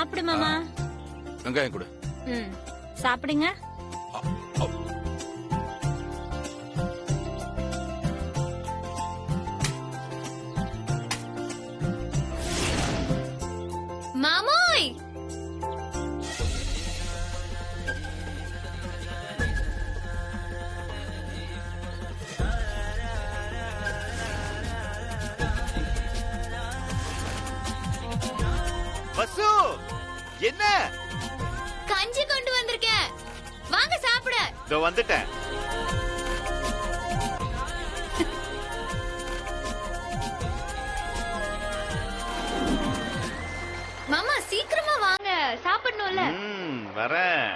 சாப்பிடு மாமா. வெங்காயம் கொடு. சாப்பிடுங்க. மாமோய், வசு என்ன? கஞ்சி கொண்டு வந்திருக்கேன், வாங்க சாப்பிட. இதோ வந்துட்டேன். மாமா சீக்கிரமா வாங்க, சாப்பிடணும்ல. வரேன்.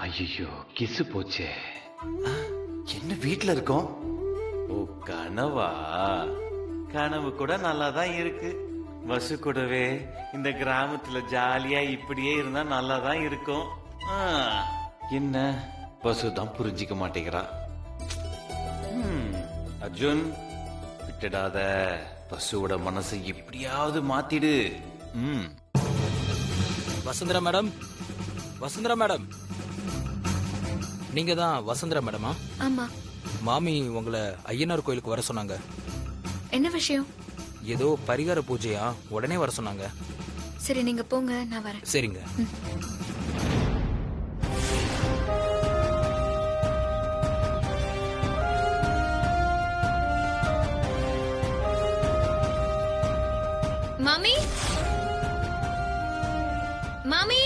ஐயோ, கிசு போச்சே. என்ன வீட்டுல இருக்கோம்? ஓ, கனவா? கனவு கூட நல்லாதான் இருக்கு. வசு கூடவே இந்த கிராமத்துல ஜாலியா இப்படியே இருந்தா நல்லாதான் இருக்கும். என்ன வசு தான் புரிஞ்சிக்க மாட்டேங்கிறா. அர்ஜுன், விட்டுடாத. வசுவோட மனசை எப்படியாவது மாத்திடு. வசுந்தரா மேடம், வசுந்தரா மேடம், நீங்க தான் வசுந்தரா மேடமா? ஆமா. மாமி உங்களை ஐயனார் கோயிலுக்கு வர சொன்னாங்க. என்ன விஷயம்? ஏதோ பரிகார பூஜையா, உடனே வர சொன்னாங்க. சரி, நீங்க போங்க, நான் வரேன். சரிங்க. மாமி, மாமி,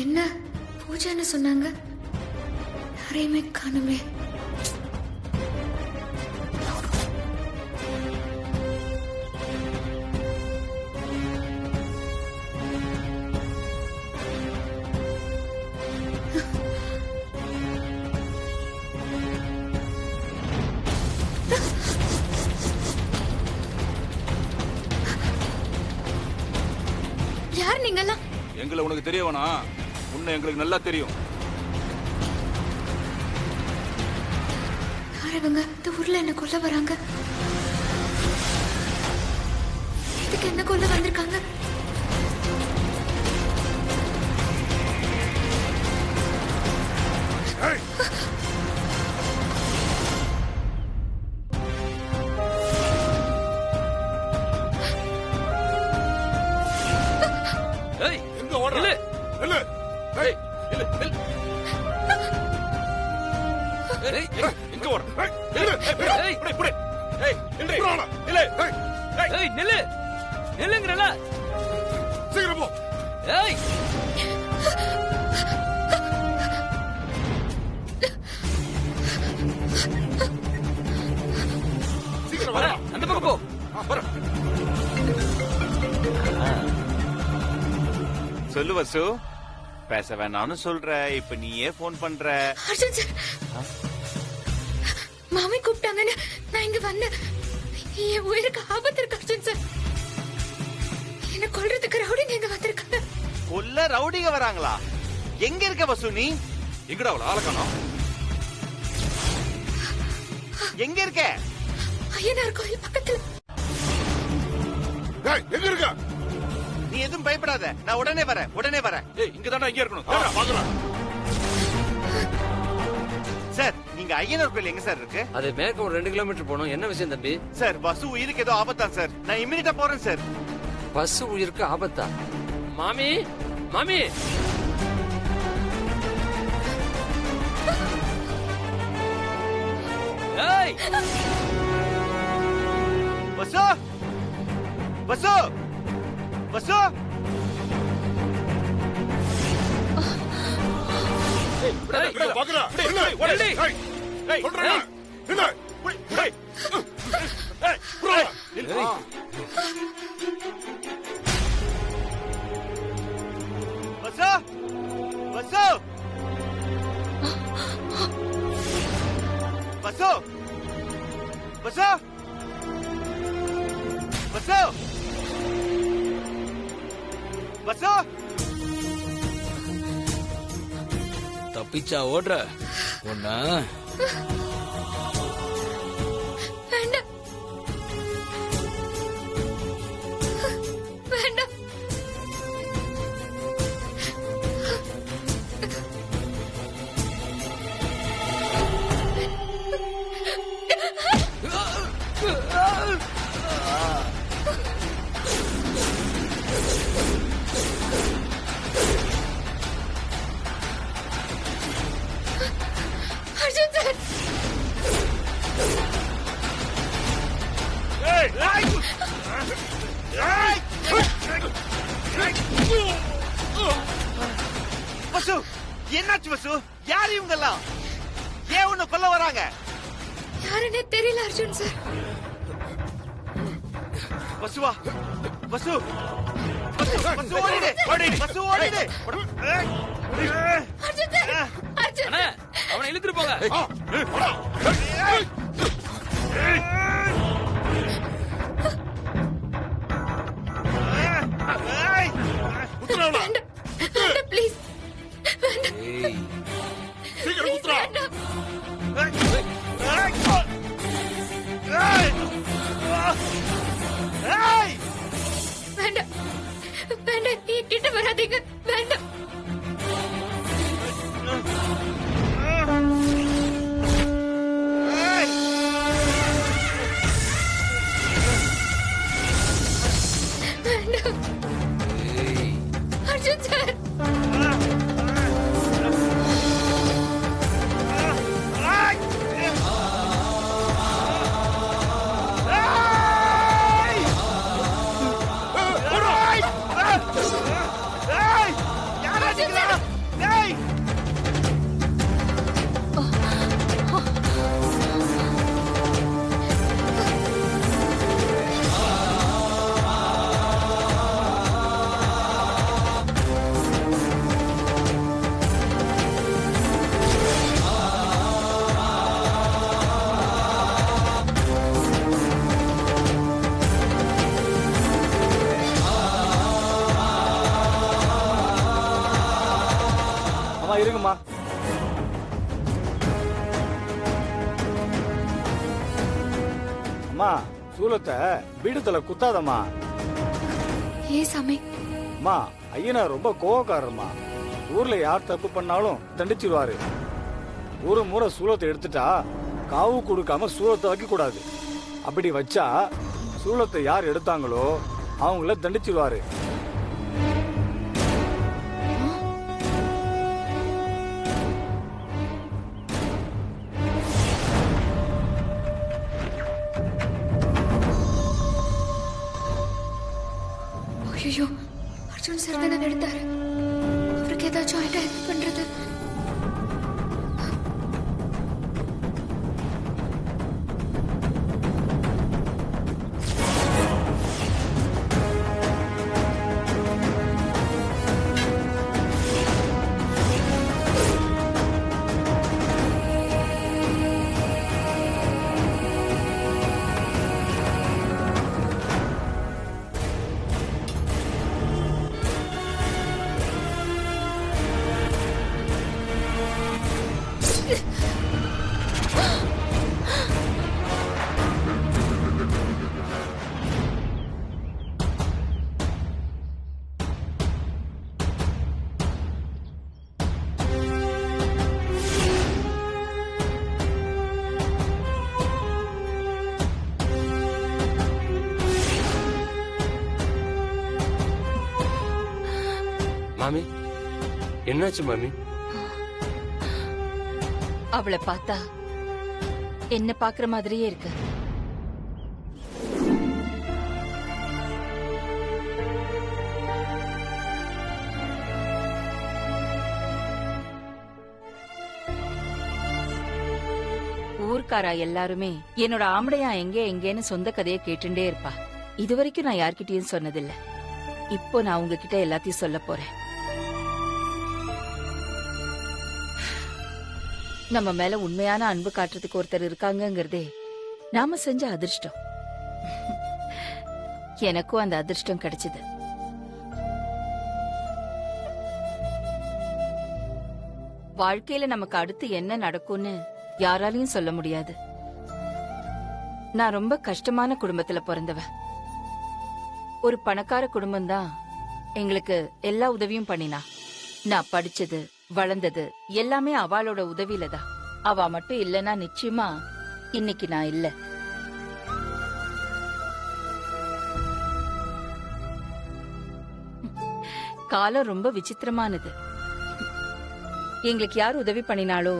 என்ன பூஜைன்னு சொன்னாங்க, யாரையுமே காணுமே. யார் நீங்கெல்லாம்? எங்களை உனக்கு தெரிய வேணாம், உன்னை எங்களுக்கு நல்லா தெரியும். யார் இவங்க? இந்த ஊர்ல என்ன கொல்ல வராங்க? இதுக்கு என்ன கொல்ல வந்திருக்காங்க? சொல்லு வசு, பேச வேணாம்னு சொல்ற, இப்ப நீயே போன் பண்ற. அர்ஜுன் சார், மாமி கூப்பிட்டாங்கன்னு நான் இங்க வந்தேன். என் உயிருக்கு ஆபத்து இருக்கு அர்ஜுன் சார். என்ன கொல்றதுக்கு ரவுடிங்க இங்க வந்திருக்காங்க. கொல்ல ரவுடிங்க வராங்களா? எங்க இருக்க வசு நீ? எங்கடா அவள ஆள காணோம்? எங்க இருக்க? ஐயனார் கோயில் பக்கத்துல. எங்க இருக்க? நீ எதுவும் பயப்படாத, நான் உடனே வரேன். ஏய், இங்க தான்டா இங்க இருக்கணும். பாக்குறேன். சார், நீங்க ஐயனார் கோயில் எங்க சார் இருக்கு? அது மேற்க ஒரு 2 கிலோமீட்டர் போகணும். என்ன விஷயம் தம்பி? சார், பஸ் உயிருக்கு ஏதோ ஆபத்தான் சார். நான் இமிடியேட்டா போறேன் சார். பஸ் உயிருக்கு ஆபத்தா? மாமி, மாமி, ஏய் பஸ்ஸு, பஸ்ஸு, பஸ்ஸு. பாக்குறேன். Bus, bus, bus, bus, bus, bus. தப்பிச்சா ஓடுற ஒண்ணா? வேண்டாம், வேண்டாம். அர்ஜுன் சார், பசு, என்னாச்சு பசு? யார் இவங்க எல்லாம்? ஏன் உன்னை கொல்ல வராங்க? யாருன்னே தெரியல அர்ஜுன் சார். பசுவா, பசு, பசு, பசு ஓடிடு, பசு ஓடிடு. அர்ஜுன் சார், அர்ஜுன். அண்ணே, அவனை இழுத்துட்டு போங்க. வேண்டாம், வேண்டாம், ப்ளீஸ். வேண்டாம், ஏய் சீக்கிரம் குத்துறா. வேண்டாம். வேண்டாம், வேண்டாம், நீ கிட்ட வராதீங்க. வேண்டாம். வேண்டாம், ஏய் அர்ஜுன் சார். இருக்குமா? அம்மா, சூலத்தை பீடத்துல குத்தாதம்மா. ஏ சாமி, அம்மா, ஐயனார் ரொம்ப கோவக்காரம்மா. ஊர்ல யார் தப்பு பண்ணாலும் தண்டிச்சிருவாரு. ஒரு முறை சூலத்தை எடுத்துட்டா காவு கொடுக்காம சூலத்தை வைக்க கூடாது. அப்படி வச்சா சூலத்தை யார் எடுத்தாங்களோ அவங்கள தண்டிச்சிருவாரு. ஐயோ, அர்ஜுன் சார் தானே எடுத்தாரு. அவருக்கு ஏதாச்சும் ஆயிட்டா என்ன பண்றது? மாமி என்னாச்சு மாமி? அவளை பார்த்தா என்ன பாக்குற மாதிரியே இருக்கு. ஊர்க்காரா எல்லாருமே என்னோட ஆம்படையா எங்கேன்னு சொந்த கதையை கேட்டுட்டே இருப்பா. இதுவரைக்கும் நான் யார்கிட்டயும் சொன்னதில்ல. இப்போ நான் உங்ககிட்ட எல்லாத்தையும் சொல்ல போறேன். நம்ம மேல உண்மையான அன்பு காட்டுறதுக்கு ஒருத்தர் இருக்காங்கங்கிறதே நாம செஞ்ச அதிர்ஷ்டம். எனக்கும் அந்த அதிர்ஷ்டம் கிடைச்சது. வாழ்க்கையில நமக்கு அடுத்து என்ன நடக்கும்னு யாராலையும் சொல்ல முடியாது. நான் ரொம்ப கஷ்டமான குடும்பத்துல பிறந்தவ. ஒரு பணக்கார குடும்பம் தான் எங்களுக்கு எல்லா உதவியும் பண்ணினா. நான் படிச்சது வளர்ந்தது எல்லாமே அவளோட உதவியில தான். அவ மட்டும் இல்லனா நிச்சயமா இன்னைக்கு நான் இல்ல. காலம் ரொம்ப விசித்திரமானது. எங்களுக்கு யார் உதவி பண்ணினாலோ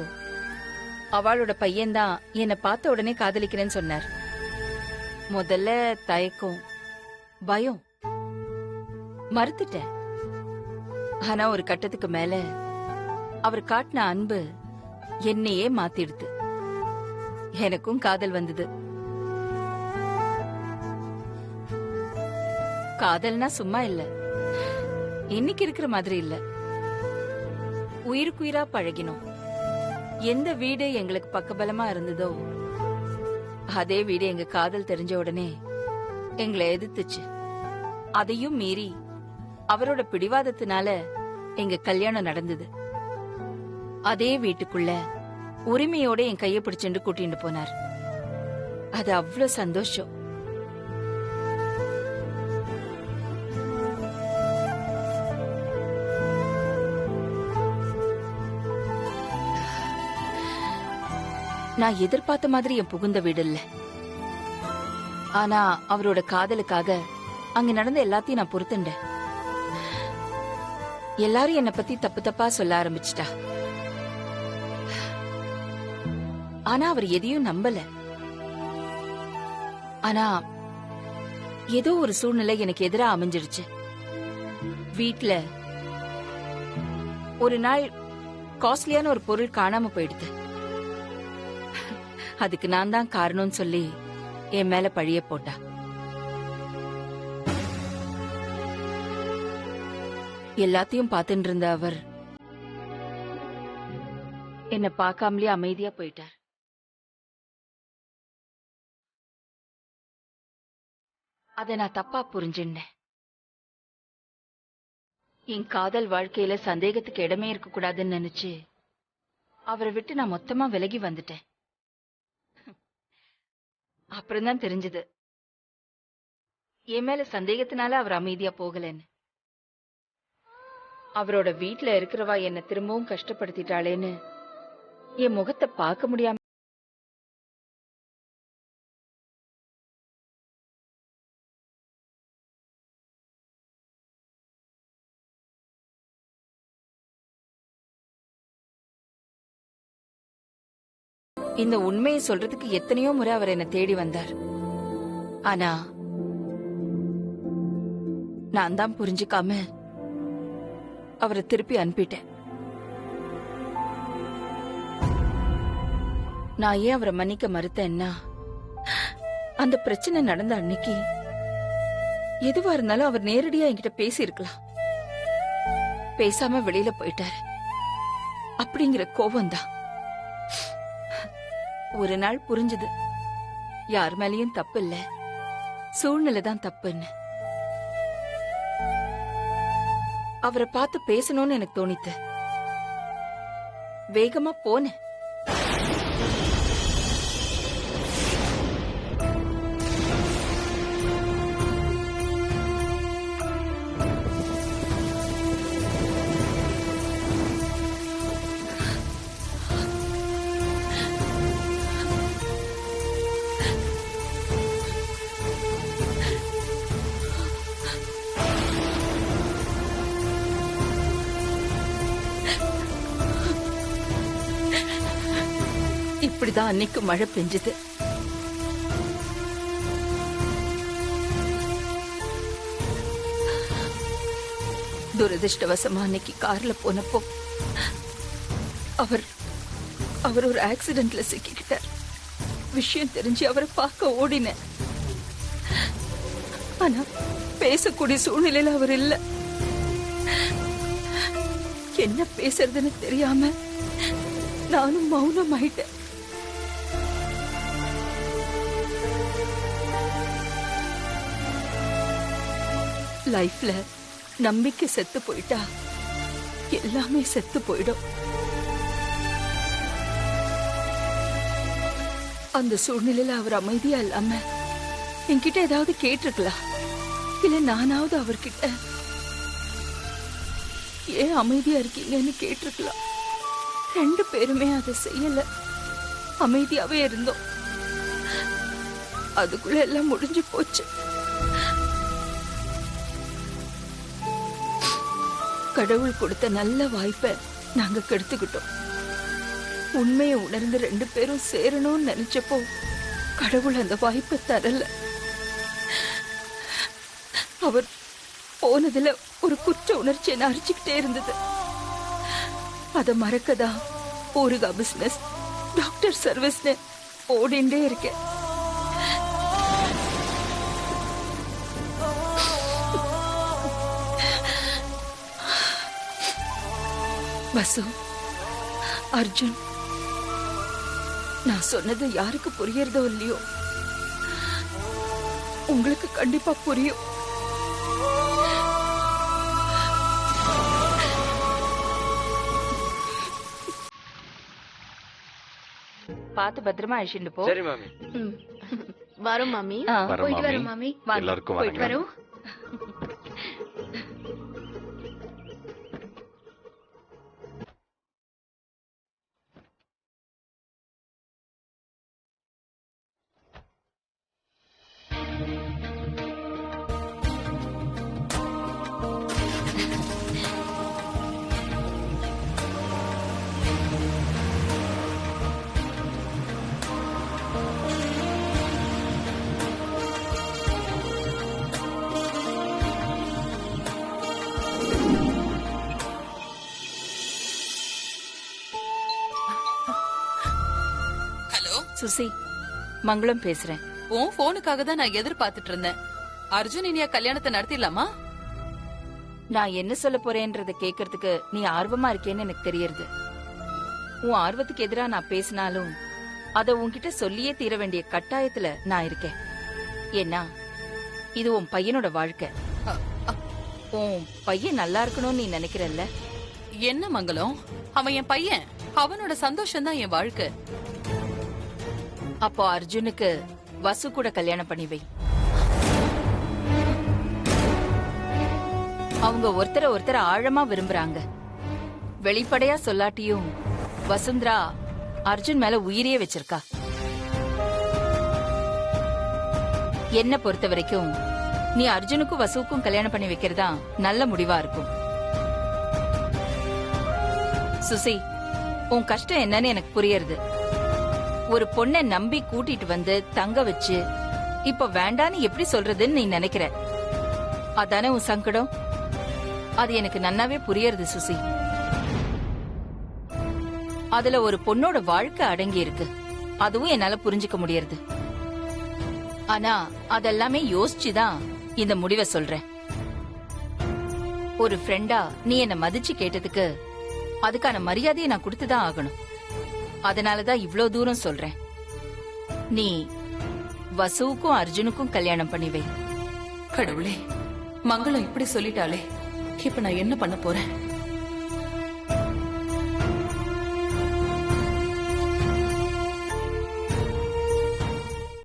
அவளோட பையன்தான் என்னை பார்த்த உடனே காதலிக்கிறேன்னு சொன்னார். முதல்ல தயக்கம், பயம், மறுத்துட்டேன். ஆனா ஒரு கட்டத்துக்கு மேல அவர் காட்டின அன்பு என்னையே மாத்திடுது. எனக்கும் காதல் வந்தது. காதல்னா சும்மா இல்ல, இன்னைக்கு இருக்கிற மாதிரி இல்ல. உயிருக்குயிரா பழகினோம். எந்த வீடு எங்களுக்கு பக்கபலமா இருந்ததோ அதே வீடு எங்க காதல் தெரிஞ்ச உடனே எங்களை எதிர்த்துச்சு. அதையும் மீறி அவரோட பிடிவாதத்தினால எங்க கல்யாணம் நடந்தது. அதே வீட்டுக்குள்ள உரிமையோட என் கைய பிடிச்சுட்டு கூட்டிட்டு போனார். அது அவ்வளவு சந்தோஷம். நான் எதிர்பார்த்த மாதிரி என் புகுந்த வீடு இல்ல. ஆனா அவரோட காதலுக்காக அங்க நடந்த எல்லாத்தையும் நான் பொறுத்துண்டேன். எல்லாரும் என்ன பத்தி தப்பு தப்பா சொல்ல ஆரம்பிச்சிட்டா. ஆனா அவர் எதையும் நம்பல. ஆனா ஏதோ ஒரு சூழ்நிலை எனக்கு எதிரா அமைஞ்சிடுச்சு. வீட்ல ஒரு நாள் காஸ்ட்லியான ஒரு பொருள் காணாம போயிடுது. அதுக்கு நான் தான் காரணம்னு சொல்லி என் மேல பழிய போட்டா. எல்லாத்தையும் பார்த்துட்டு இருந்த அவர் என்ன பார்க்காமலே அமைதியா போயிட்டார். அத நான் தப்பா புரிஞ்சுட்டேன். என் காதல் வாழ்க்கையில சந்தேகத்துக்கு இடமே இருக்க கூடாதுன்னு நினைச்சு அவரை விட்டு நான் மொத்தமா விலகி வந்துட்டேன். அப்புறம்தான் தெரிஞ்சது என் மேல சந்தேகத்தினால அவர் அமைதியா போகலன்னு. அவரோட வீட்டுல இருக்கிறவா என்ன திரும்பவும் கஷ்டப்படுத்திட்டாளேன்னு என் முகத்தை பார்க்க முடியாம இந்த உண்மையை சொல்றதுக்கு எத்தனையோ முறை அவர் என்ன தேடி வந்தார். ஆனா நான் தான் புரிஞ்சுக்காம அவரை திருப்பி அனுப்பிட்டேன். நான் ஏன் அவரை மன்னிக்க மறுத்தேன்னா, அந்த பிரச்சனை நடந்த அன்னைக்கு எதுவா இருந்தாலும் அவர் நேரடியா என்கிட்ட பேசி இருக்கலாம். பேசாம வெளியில போயிட்டாரு அப்படிங்கிற கோபம் தான். ஒரு நாள் புரிஞ்சது, யார் மேலயும் தப்பு இல்ல, சூழ்நிலை தான் தப்புன்னு. அவரை பார்த்து பேசணும்னு எனக்கு தோணித்து. வேகமா போனேன். தான் அன்னைக்கு மழை பெஞ்சது. துரதிருஷ்டவசமா அன்னைக்கு கார்ல போனப்போ அவர் ஒரு ஆக்சிடென்ட்ல சிக்கிக்கிட்டார். விஷயம் தெரிஞ்சு அவரை பார்க்க ஓடினேன். ஆனா பேசக்கூடிய சூழ்நிலையில அவர் இல்ல. என்ன பேசுறதுன்னு தெரியாம நானும் மௌனம் ஆயிட்டேன். லைஃப்ல நம்பிக்கை செத்து போயிட்டா எல்லாமே செத்து போயிடும். அந்த சூழ்நிலையில அவர் அமைதியா இல்லாம என்கிட்ட ஏதாவது கேட்டிருக்கலாம். இல்ல நானாவது அவர்கிட்ட ஏன் அமைதியா இருக்கீங்கன்னு கேட்டிருக்கலாம். 2 பேருமே அதை செய்யல. அமைதியாவே இருந்தோம். அதுக்குள்ள எல்லாம் முடிஞ்சு போச்சு. கடவுள் கொடுத்த நல்ல வாய்ப்பை நாங்க கெடுத்துக்கிட்டோம். உண்மையை உணர்ந்து 2 பேரும் சேரணும்னு நினைச்சப்போ கடவுள் அந்த வாய்ப்பை தரல. அவர் போனதுல ஒரு குற்ற உணர்ச்சி என்ன அரிச்சுக்கிட்டே இருந்தது. அத மறக்கதான் ஊருகா பிசினஸ், டாக்டர் சர்வீஸ்னு ஓடிண்டே இருக்கேன். வசு, அர்ஜுன், நான் சொன்னது யாருக்கு புரியறதோ இல்லையோ, உங்களுக்கு கண்டிப்பா புரியும். பாத்து பத்திரமா அழிச்சுட்டு போ. சரி மாமி. வரோம் மாமி. போயிட்டு வரோம் மாமி. எல்லாருக்கும் போயிட்டு வரோம். சுசி, மங்களம் பேசுறேன். உன் போனுக்காக தான் நான் எதிர்பார்த்துட்டு இருந்தேன். அர்ஜுன் இனியா கல்யாணத்தை நடத்திடலாமா? நான் என்ன சொல்ல போறேன்றத கேக்குறதுக்கு நீ ஆர்வமா இருக்கேன்னு எனக்கு தெரியறது. உன் ஆர்வத்துக்கு எதிரா நான் பேசினாலும் அத உன்கிட்ட சொல்லியே தீர வேண்டிய கட்டாயத்துல நான் இருக்கேன். ஏன்னா இது உன் பையனோட வாழ்க்கை. உன் பையன் நல்லா இருக்கணும்னு நீ நினைக்கிறல்ல? என்ன மங்களம், அவன் என் பையன். அவனோட சந்தோஷம் தான் என் வாழ்க்கை. அப்போ அர்ஜுனுக்கு வசு கூட கல்யாணம் பண்ணி வை. அவங்க ஒருத்தரை ஆழமா விரும்புறாங்க. வெளிப்படையா சொல்லாட்டியும் வசுந்தரா அர்ஜுன் மேல உயிரியே வச்சிருக்கா. என்ன பொறுத்த வரைக்கும் நீ அர்ஜுனுக்கும் வசுவுக்கும் கல்யாணம் பண்ணி வைக்கிறதா நல்ல முடிவா இருக்கும். சுசி, உன் கஷ்டம் என்னன்னு எனக்கு புரியுது. ஒரு பொண்ணை நம்பி கூட்டிட்டு வந்து தங்க வச்சு இப்ப வேண்டான்னு எப்படி சொல்றதுன்னு நீ நினைக்கிற. அதானே உன் சங்கடம்? அது எனக்கு நன்னாவே புரியறது சுசி. அதுல ஒரு பொண்ணோட வாழ்க்கை அடங்கி இருக்கு. அதுவும் என்னால புரிஞ்சுக்க முடியறது. ஆனா அதெல்லாமே யோசிச்சுதான் இந்த முடிவை சொல்றேன். ஒரு ஃப்ரெண்டா நீ என்ன மதிச்சு கேட்டதுக்கு அதுக்கான மரியாதையை நான் கொடுத்துதான் ஆகணும். அதனாலதான் இவ்ளோ தூரம் சொல்றேன். நீ வசுவுக்கும் அர்ஜுனுக்கும் கல்யாணம் பண்ணி வை. கடவுளே, மங்களம் இப்படி சொல்லிட்டாலே இப்ப நான் என்ன பண்ண போறேன்?